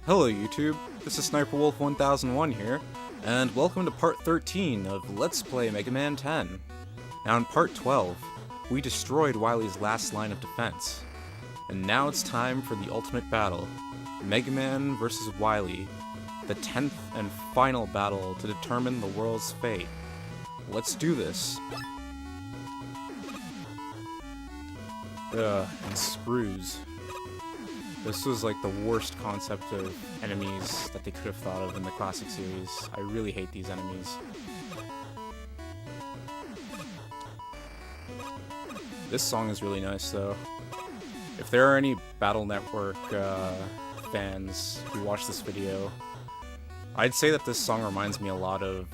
Hello YouTube, this is Sniper Wolf 1001 here, and welcome to part 13 of Let's Play Mega Man 10. Now in part 12, we destroyed Wily's last line of defense, and now it's time for the ultimate battle, Mega Man vs. Wily, the 10th and final battle to determine the world's fate. Let's do this. And screws. This was like the worst concept of enemies that they could have thought of in the classic series. I really hate these enemies. This song is really nice though. If there are any Battle Network fans who watch this video, I'd say that this song reminds me a lot of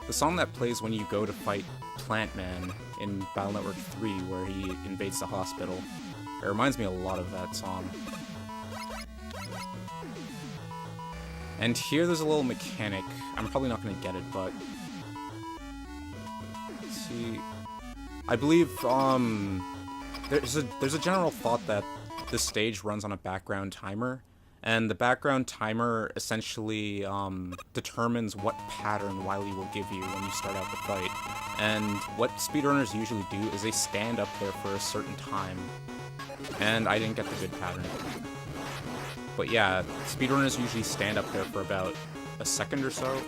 the song that plays when you go to fight Plant Man in Battle Network 3 where he invades the hospital. It reminds me a lot of that song. And here there's a little mechanic. I'm probably not going to get it, but... let's see... I believe, there's a general thought that this stage runs on a background timer, and the background timer essentially, determines what pattern Wily will give you when you start out the fight. And what speedrunners usually do is they stand up there for a certain time. And I didn't get the good pattern. But yeah, speedrunners usually stand up there for about a second or so.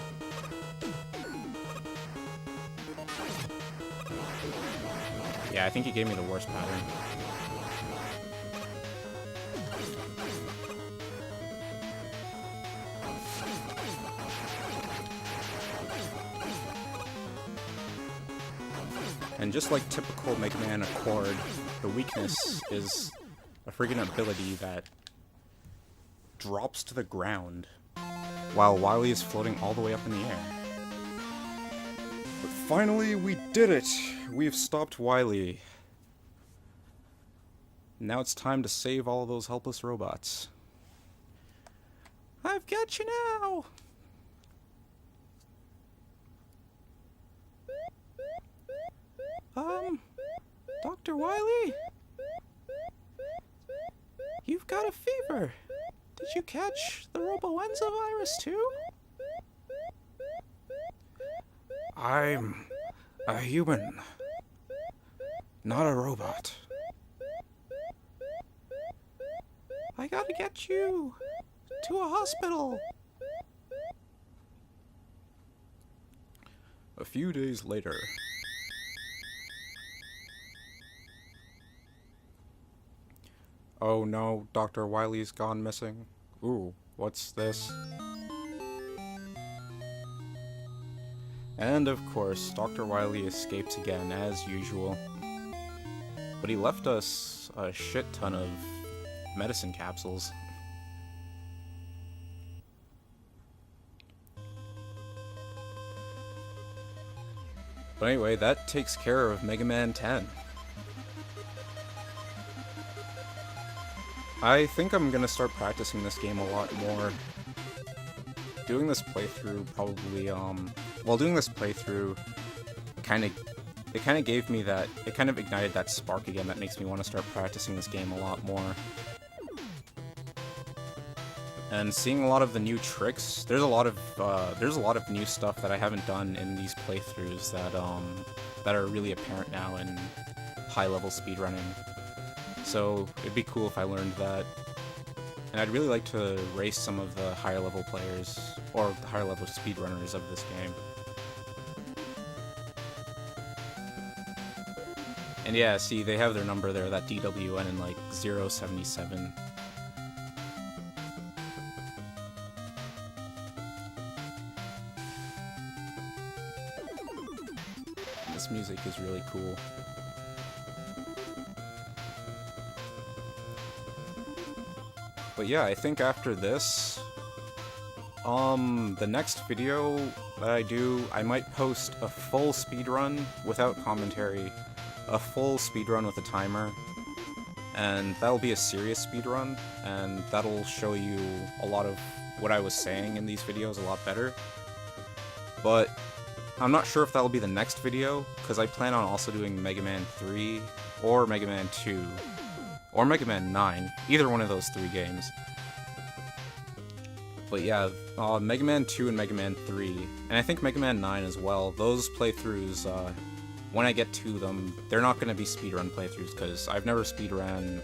Yeah, I think he gave me the worst pattern. And just like typical Mega Man Accord, the weakness is a friggin' ability that drops to the ground while Wily is floating all the way up in the air. But finally, we did it! We've stopped Wily. Now it's time to save all of those helpless robots. I've got you now! Dr. Wily? You've got a fever. Did you catch the Roboenza virus too? I'm a human, not a robot. I gotta get you to a hospital. A few days later. Oh no, Dr. Wily's gone missing. Ooh, what's this? And of course, Dr. Wily escapes again, as usual. But he left us a shit ton of medicine capsules. But anyway, that takes care of Mega Man 10. I think I'm gonna start practicing this game a lot more. Doing this playthrough probably, doing this playthrough it kind of gave me that, it kind of ignited that spark again that makes me want to start practicing this game a lot more. And seeing a lot of the new tricks, there's a lot of new stuff that I haven't done in these playthroughs that are really apparent now in high-level speedrunning. So it'd be cool if I learned that. And I'd really like to race some of the higher level players, or the higher level speedrunners of this game. And yeah, see, they have their number there, that DWN in like 077. This music is really cool. But yeah, I think after this, the next video that I do, I might post a full speedrun without commentary, a full speedrun with a timer, and that'll be a serious speedrun, and that'll show you a lot of what I was saying in these videos a lot better. But I'm not sure if that'll be the next video, because I plan on also doing Mega Man 3 or Mega Man 2. or Mega Man 9, either one of those three games. But yeah, Mega Man 2 and Mega Man 3, and I think Mega Man 9 as well, those playthroughs, when I get to them, they're not going to be speedrun playthroughs, because I've never speedran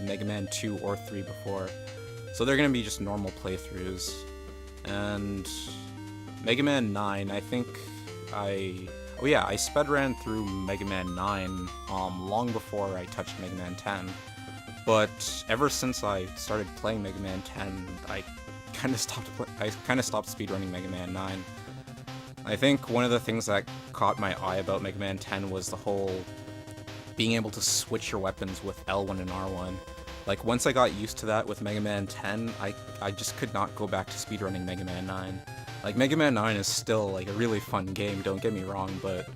Mega Man 2 or 3 before. So they're going to be just normal playthroughs. And Mega Man 9, I think oh yeah, I spedran through Mega Man 9 long before I touched Mega Man 10. But ever since I started playing Mega Man 10, I kind of stopped speedrunning Mega Man 9. I think one of the things that caught my eye about Mega Man 10 was the whole being able to switch your weapons with L1 and R1. Like, once I got used to that with Mega Man 10, I just could not go back to speedrunning Mega Man 9. Like, Mega Man 9 is still, like, a really fun game, don't get me wrong, but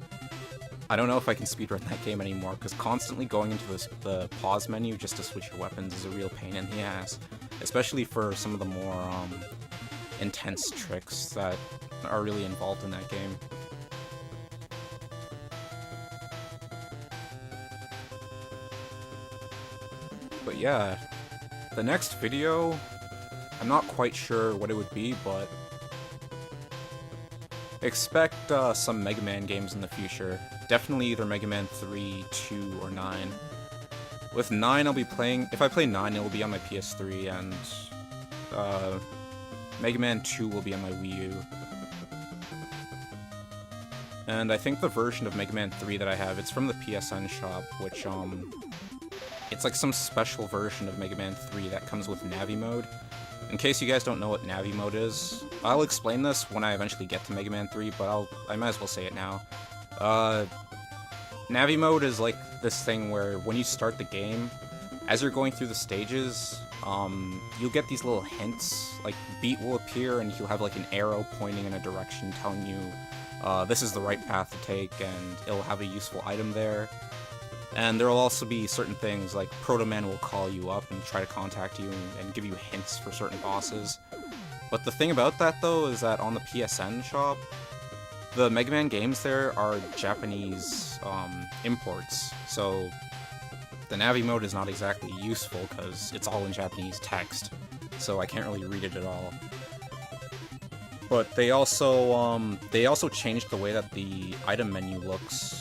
I don't know if I can speedrun that game anymore, because constantly going into the pause menu just to switch your weapons is a real pain in the ass. Especially for some of the more, intense tricks that are really involved in that game. But yeah, the next video, I'm not quite sure what it would be, but expect some Mega Man games in the future. Definitely either Mega Man 3, 2, or 9. With 9, I'll be playing... If I play 9, it will be on my PS3, and Mega Man 2 will be on my Wii U. And I think the version of Mega Man 3 that I have, it's from the PSN shop, which, it's like some special version of Mega Man 3 that comes with Navi mode. In case you guys don't know what Navi mode is, I'll explain this when I eventually get to Mega Man 3, but I might as well say it now. Navi mode is like this thing where when you start the game, as you're going through the stages, you'll get these little hints, like beat will appear and you'll have like an arrow pointing in a direction telling you this is the right path to take, and it'll have a useful item there. And there will also be certain things, like Proto Man will call you up and try to contact you and give you hints for certain bosses. But the thing about that, though, is that on the PSN shop, the Mega Man games there are Japanese imports, so the Navi mode is not exactly useful because it's all in Japanese text, so I can't really read it at all. But they also changed the way that the item menu looks.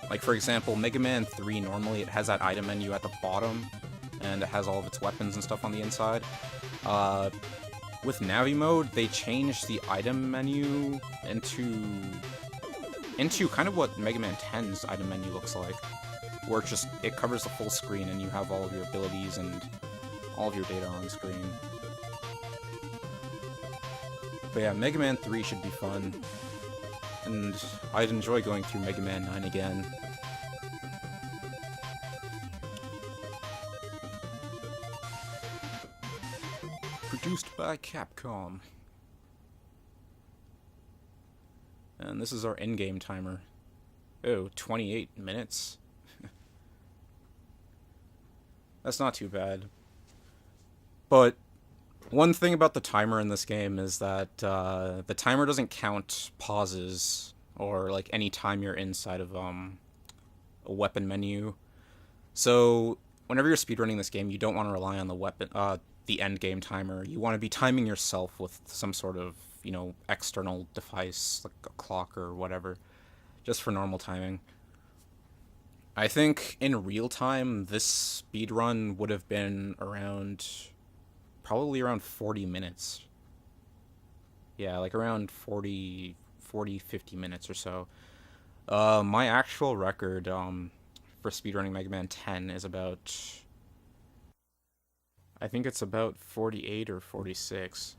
Like, for example, Mega Man 3, normally it has that item menu at the bottom, and it has all of its weapons and stuff on the inside. With Navi mode, they changed the item menu into kind of what Mega Man 10's item menu looks like, where it covers the full screen and you have all of your abilities and all of your data on screen. But yeah, Mega Man 3 should be fun. And I'd enjoy going through Mega Man 9 again. Produced by Capcom. And this is our in-game timer. Oh, 28 minutes? That's not too bad. But one thing about the timer in this game is that the timer doesn't count pauses or like any time you're inside of a weapon menu. So whenever you're speedrunning this game, you don't want to rely on the end game timer. You want to be timing yourself with some sort of, external device like a clock or whatever, just for normal timing. I think in real time this speedrun would have been probably around 40 minutes. Yeah, like around 40, 50 minutes or so. My actual record for speedrunning Mega Man 10 is I think it's about 48 or 46.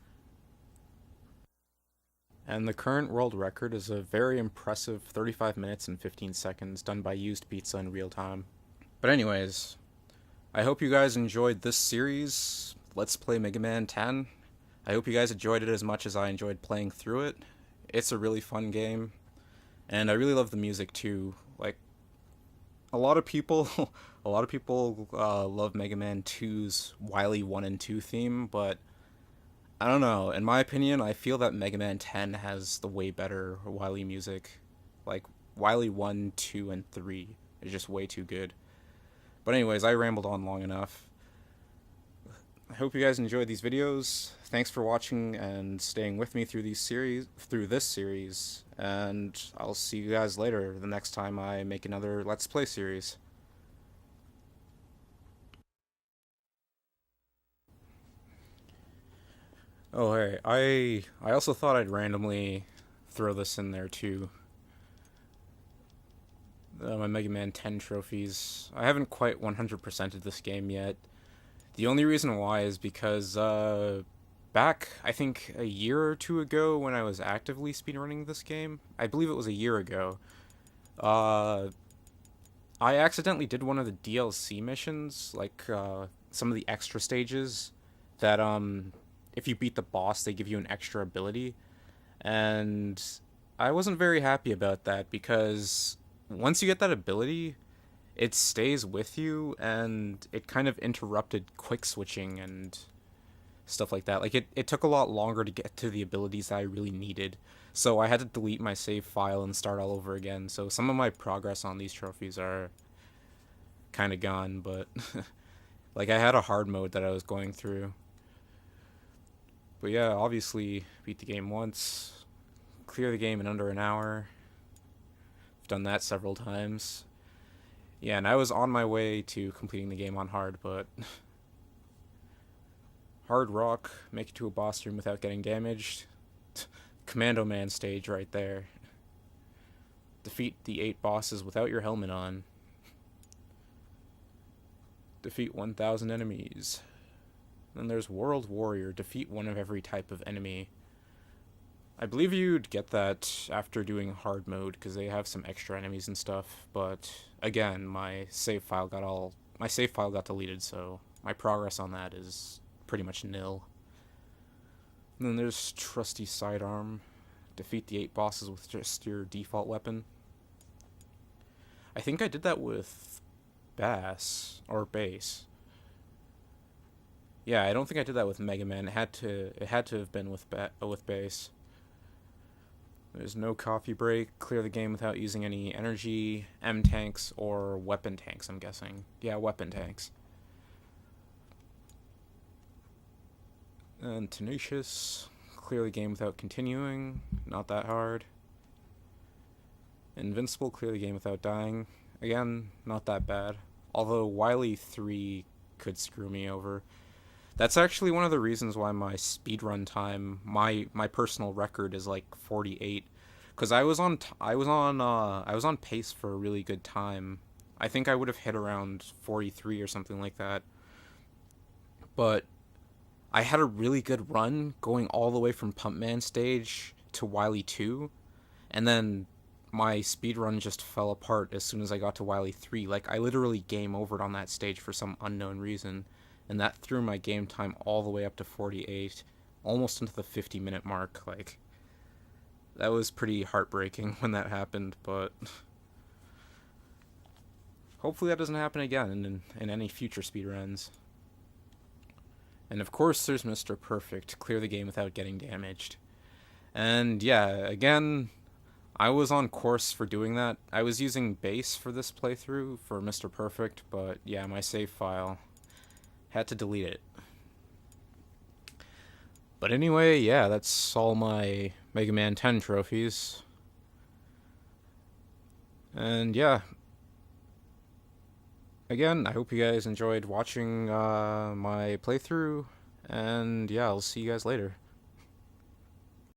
And the current world record is a very impressive 35 minutes and 15 seconds done by Used Pizza in real time. But anyways, I hope you guys enjoyed this series, Let's Play Mega Man 10. I hope you guys enjoyed it as much as I enjoyed playing through it. It's a really fun game, and I really love the music too. Like, a lot of people love Mega Man 2's Wily 1 and 2 theme, but I don't know. In my opinion, I feel that Mega Man 10 has the way better Wily music. Like, Wily 1, 2, and 3 is just way too good. But anyways, I rambled on long enough. I hope you guys enjoyed these videos. Thanks for watching and staying with me through this series, and I'll see you guys later the next time I make another Let's Play series. Oh hey, I also thought I'd randomly throw this in there too. My Mega Man 10 trophies. I haven't quite 100%ed this game yet. The only reason why is because back, I think a year or two ago when I was actively speedrunning this game, I believe it was a year ago, uh, I accidentally did one of the DLC missions, like some of the extra stages that if you beat the boss, they give you an extra ability. And I wasn't very happy about that because once you get that ability, it stays with you, and it kind of interrupted quick switching and stuff like that. Like, it took a lot longer to get to the abilities that I really needed. So I had to delete my save file and start all over again. So some of my progress on these trophies are kind of gone, but like, I had a hard mode that I was going through. But yeah, obviously beat the game once, clear the game in under an hour. I've done that several times. Yeah, and I was on my way to completing the game on hard, but hard rock, make it to a boss room without getting damaged. Commando Man stage right there. Defeat the 8 bosses without your helmet on. Defeat 1,000 enemies. Then there's World Warrior, defeat one of every type of enemy. I believe you'd get that after doing hard mode, because they have some extra enemies and stuff, but again, my save file got deleted, so my progress on that is pretty much nil. And then there's Trusty Sidearm, defeat the 8 bosses with just your default weapon. I think I did that with Bass, or Bass. Yeah, I don't think I did that with Mega Man. It had to have been with Bass. There's no coffee break. Clear the game without using any energy, M tanks, or weapon tanks, I'm guessing. Yeah, weapon tanks. And Tenacious. Clear the game without continuing. Not that hard. Invincible. Clear the game without dying. Again, not that bad. Although Wily 3 could screw me over. That's actually one of the reasons why my speedrun time, my personal record is like 48, because I was on pace for a really good time. I think I would have hit around 43 or something like that. But I had a really good run going all the way from Pumpman stage to Wily 2, and then my speedrun just fell apart as soon as I got to Wily 3. Like, I literally game overed on that stage for some unknown reason. And that threw my game time all the way up to 48, almost into the 50-minute mark. Like, that was pretty heartbreaking when that happened, but hopefully that doesn't happen again in any future speedruns. And of course there's Mr. Perfect, clear the game without getting damaged. And yeah, again, I was on course for doing that. I was using Bass for this playthrough for Mr. Perfect, but yeah, my save file had to delete it. But anyway, yeah, that's all my Mega Man 10 trophies. And yeah, again, I hope you guys enjoyed watching my playthrough, and yeah, I'll see you guys later.